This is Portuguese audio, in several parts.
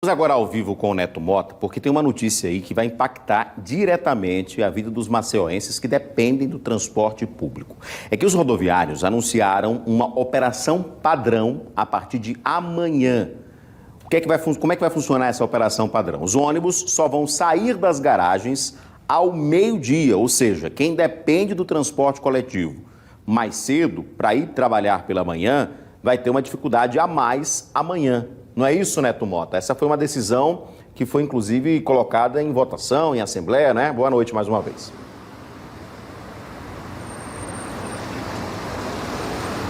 Estamos agora ao vivo com o Neto Mota, porque tem uma notícia aí que vai impactar diretamente a vida dos maceioenses que dependem do transporte público. É que os rodoviários anunciaram uma operação padrão a partir de amanhã. Como é que vai funcionar essa operação padrão? Os ônibus só vão sair das garagens ao meio-dia, ou seja, quem depende do transporte coletivo mais cedo para ir trabalhar pela manhã vai ter uma dificuldade a mais amanhã. Não é isso, Neto Mota? Essa foi uma decisão que foi, inclusive, colocada em votação, em assembleia, né? Boa noite mais uma vez.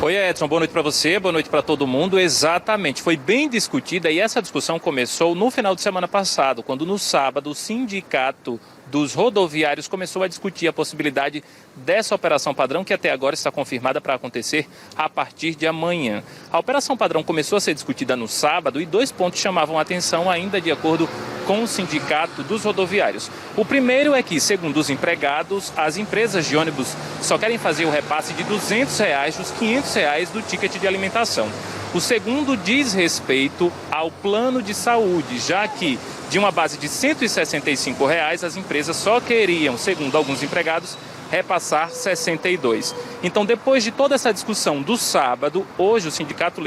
Oi, Edson, boa noite para você, boa noite para todo mundo. Exatamente, foi bem discutida e essa discussão começou no final de semana passado, quando no sábado o sindicato dos rodoviários começou a discutir a possibilidade dessa operação padrão, que até agora está confirmada para acontecer a partir de amanhã. A operação padrão começou a ser discutida no sábado e dois pontos chamavam a atenção ainda de acordo com o sindicato dos rodoviários. O primeiro é que, segundo os empregados, as empresas de ônibus só querem fazer o repasse de R$ 200 dos R$ 500 do ticket de alimentação. O segundo diz respeito ao plano de saúde, já que de uma base de R$ 165, as empresas só queriam, segundo alguns empregados, repassar R$ 62. Então, depois de toda essa discussão do sábado, hoje o sindicato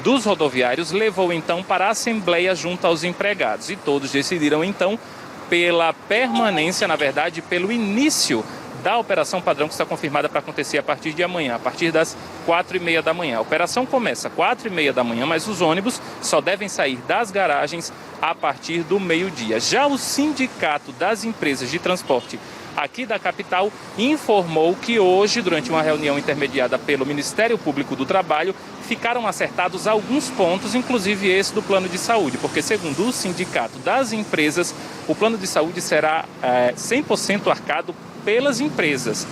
dos rodoviários levou então para a assembleia junto aos empregados e todos decidiram então pela permanência, na verdade, pelo início da operação padrão que está confirmada para acontecer a partir de amanhã, a partir das 4h30 da manhã. A operação começa às 4h30 da manhã, mas os ônibus só devem sair das garagens a partir do meio-dia. Já o sindicato das empresas de transporte aqui da capital informou que hoje, durante uma reunião intermediada pelo Ministério Público do Trabalho, ficaram acertados alguns pontos, inclusive esse do plano de saúde, porque segundo o sindicato das empresas, o plano de saúde será 100% arcado pelas empresas,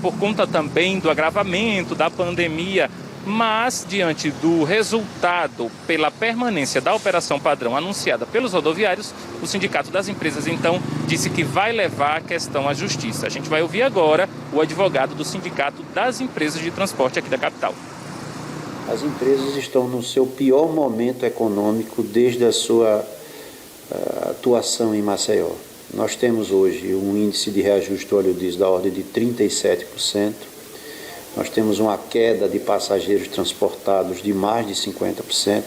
por conta também do agravamento da pandemia, mas diante do resultado pela permanência da operação padrão anunciada pelos rodoviários, o sindicato das empresas então disse que vai levar a questão à justiça. A gente vai ouvir agora o advogado do sindicato das empresas de transporte aqui da capital. As empresas estão no seu pior momento econômico desde a sua atuação em Maceió. Nós temos hoje um índice de reajuste do óleo diesel da ordem de 37%. Nós temos uma queda de passageiros transportados de mais de 50%.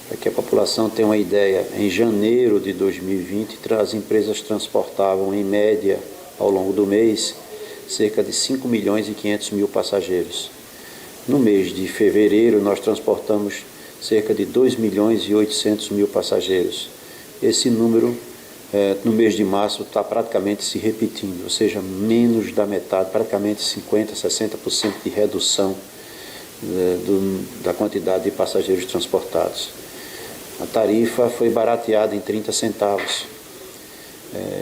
Para que a população tenha uma ideia, em janeiro de 2020, as empresas transportavam, em média, ao longo do mês, cerca de 5 milhões e 500 mil passageiros. No mês de fevereiro, nós transportamos cerca de 2 milhões e 800 mil passageiros. Esse número, no mês de março, está praticamente se repetindo, ou seja, menos da metade, praticamente 50%, 60% de redução da quantidade de passageiros transportados. A tarifa foi barateada em 30 centavos.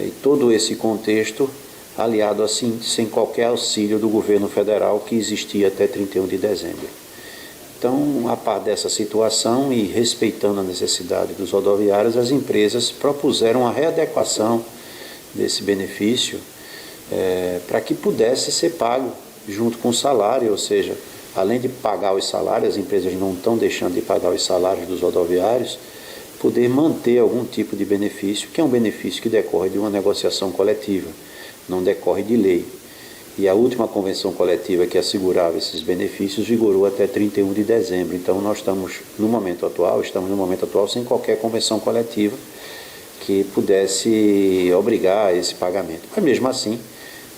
E todo esse contexto, aliado assim, sem qualquer auxílio do governo federal que existia até 31 de dezembro. Então, a par dessa situação e respeitando a necessidade dos rodoviários, as empresas propuseram a readequação desse benefício para que pudesse ser pago junto com o salário, ou seja, além de pagar os salários, as empresas não estão deixando de pagar os salários dos rodoviários, poder manter algum tipo de benefício, que é um benefício que decorre de uma negociação coletiva, não decorre de lei. E a última convenção coletiva que assegurava esses benefícios vigorou até 31 de dezembro. Então, nós estamos no momento atual sem qualquer convenção coletiva que pudesse obrigar a esse pagamento. Mas, mesmo assim,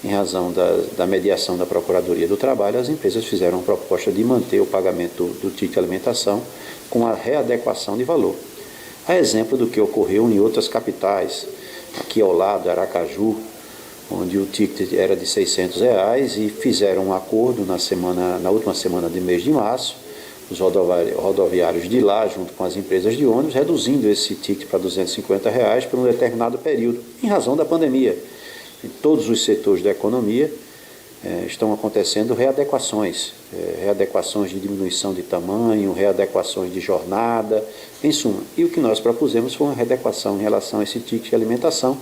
em razão da mediação da Procuradoria do Trabalho, as empresas fizeram a proposta de manter o pagamento do ticket de alimentação com a readequação de valor. A exemplo do que ocorreu em outras capitais, aqui ao lado, Aracaju, onde o ticket era de R$ 600 e fizeram um acordo na última semana do mês de março, os rodoviários de lá, junto com as empresas de ônibus, reduzindo esse ticket para R$ 250 por um determinado período, em razão da pandemia. Em todos os setores da economia estão acontecendo readequações de diminuição de tamanho, readequações de jornada, em suma. E o que nós propusemos foi uma readequação em relação a esse ticket de alimentação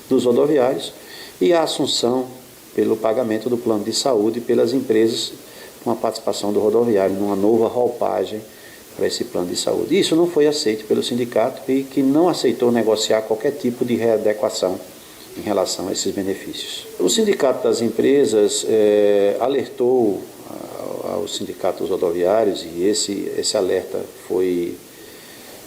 dos rodoviários, e a assunção pelo pagamento do plano de saúde pelas empresas com a participação do rodoviário numa nova roupagem para esse plano de saúde. Isso não foi aceito pelo sindicato e que não aceitou negociar qualquer tipo de readequação em relação a esses benefícios. O Sindicato das Empresas alertou aos sindicatos rodoviários e esse alerta foi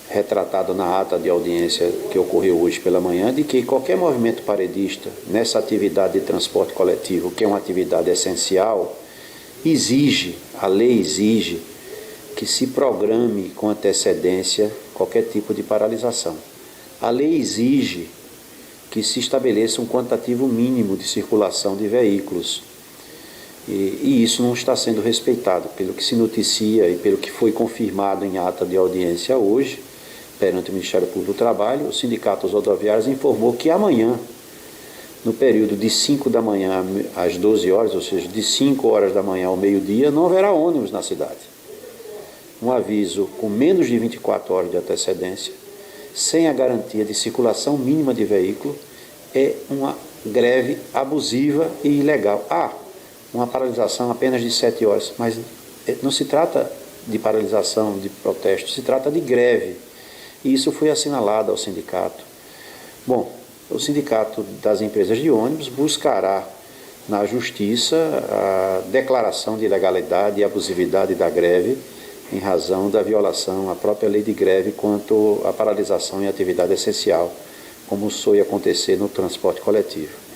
retratado na ata de audiência que ocorreu hoje pela manhã, de que qualquer movimento paredista nessa atividade de transporte coletivo, que é uma atividade essencial, a lei exige que se programe com antecedência qualquer tipo de paralisação. A lei exige que se estabeleça um quantitativo mínimo de circulação de veículos. E isso não está sendo respeitado, pelo que se noticia e pelo que foi confirmado em ata de audiência hoje, perante o Ministério Público do Trabalho. O Sindicato dos Rodoviários informou que amanhã, no período de 5 da manhã às 12 horas, ou seja, de 5 horas da manhã ao meio-dia, não haverá ônibus na cidade. Um aviso com menos de 24 horas de antecedência, sem a garantia de circulação mínima de veículo, é uma greve abusiva e ilegal. Uma paralisação apenas de 7 horas, mas não se trata de paralisação, de protesto, se trata de greve. E isso foi assinalado ao sindicato. Bom, o Sindicato das Empresas de Ônibus buscará na Justiça a declaração de ilegalidade e abusividade da greve em razão da violação à própria lei de greve quanto à paralisação em atividade essencial, como soe acontecer no transporte coletivo.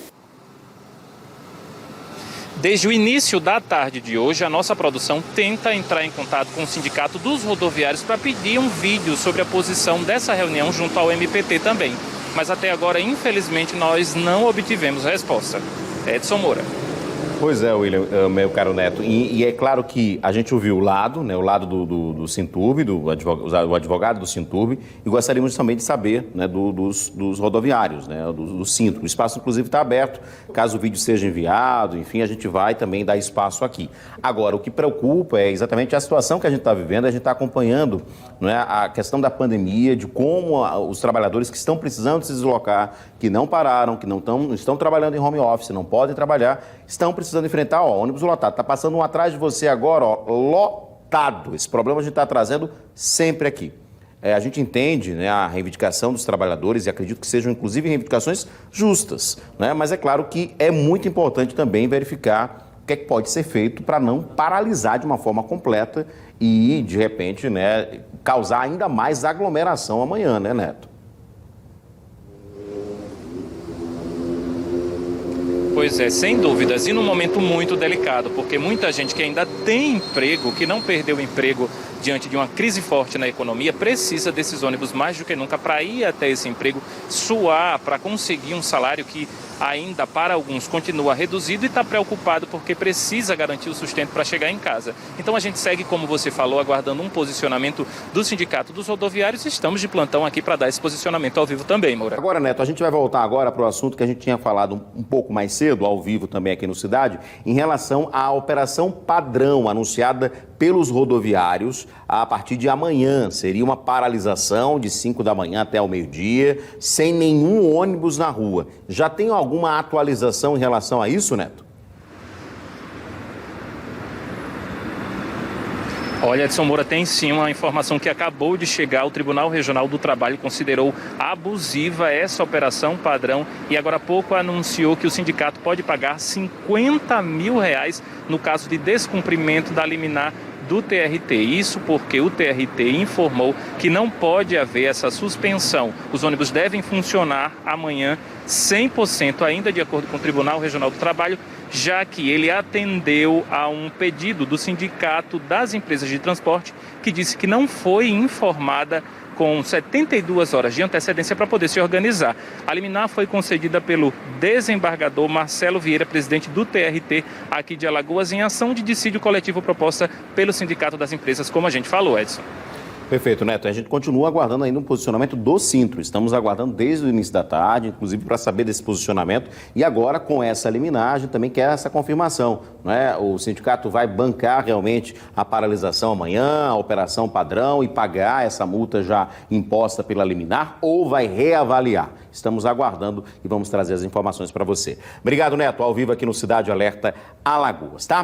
Desde o início da tarde de hoje, a nossa produção tenta entrar em contato com o Sindicato dos Rodoviários para pedir um vídeo sobre a posição dessa reunião junto ao MPT também. Mas até agora, infelizmente, nós não obtivemos resposta. Edson Moura. Pois é, William, meu caro Neto, e é claro que a gente ouviu o lado do Sinturb, o advogado do Sinturb, e gostaríamos também de saber, né, dos rodoviários, né, do Sinturb. O espaço, inclusive, está aberto, caso o vídeo seja enviado, enfim, a gente vai também dar espaço aqui. Agora, o que preocupa é exatamente a situação que a gente está vivendo, a gente está acompanhando, né, a questão da pandemia, de como os trabalhadores que estão precisando se deslocar, que não pararam, que não estão trabalhando em home office, não podem trabalhar, estão precisando enfrentar, ônibus lotado. Está passando um atrás de você agora, lotado. Esse problema a gente está trazendo sempre aqui. A gente entende, né, a reivindicação dos trabalhadores e acredito que sejam, inclusive, reivindicações justas, né? Mas é claro que é muito importante também verificar o que é que pode ser feito para não paralisar de uma forma completa e, de repente, né, causar ainda mais aglomeração amanhã, né, Neto? Pois é, sem dúvidas, e num momento muito delicado, porque muita gente que ainda tem emprego, que não perdeu o emprego diante de uma crise forte na economia, precisa desses ônibus mais do que nunca para ir até esse emprego, suar, para conseguir um salário que ainda para alguns continua reduzido e está preocupado porque precisa garantir o sustento para chegar em casa. Então a gente segue, como você falou, aguardando um posicionamento do Sindicato dos Rodoviários e estamos de plantão aqui para dar esse posicionamento ao vivo também, Moura. Agora, Neto, a gente vai voltar agora para o assunto que a gente tinha falado um pouco mais cedo, ao vivo também aqui no Cidade, em relação à operação padrão anunciada pelos rodoviários a partir de amanhã. Seria uma paralisação de 5 da manhã até o meio-dia, sem nenhum ônibus na rua. Já tem alguma atualização em relação a isso, Neto? Olha, Edson Moura, tem sim uma informação que acabou de chegar. O Tribunal Regional do Trabalho considerou abusiva essa operação padrão e agora há pouco anunciou que o sindicato pode pagar R$50 mil no caso de descumprimento da liminar do TRT. Isso porque o TRT informou que não pode haver essa suspensão. Os ônibus devem funcionar amanhã 100%, ainda de acordo com o Tribunal Regional do Trabalho, já que ele atendeu a um pedido do Sindicato das Empresas de Transporte, que disse que não foi informada com 72 horas de antecedência para poder se organizar. A liminar foi concedida pelo desembargador Marcelo Vieira, presidente do TRT aqui de Alagoas, em ação de dissídio coletivo proposta pelo Sindicato das Empresas, como a gente falou, Edson. Perfeito, Neto. A gente continua aguardando ainda um posicionamento do Sintro. Estamos aguardando desde o início da tarde, inclusive para saber desse posicionamento. E agora, com essa liminar, a gente também quer essa confirmação, não é? O sindicato vai bancar realmente a paralisação amanhã, a operação padrão e pagar essa multa já imposta pela liminar ou vai reavaliar? Estamos aguardando e vamos trazer as informações para você. Obrigado, Neto. Ao vivo aqui no Cidade Alerta Alagoas, tá?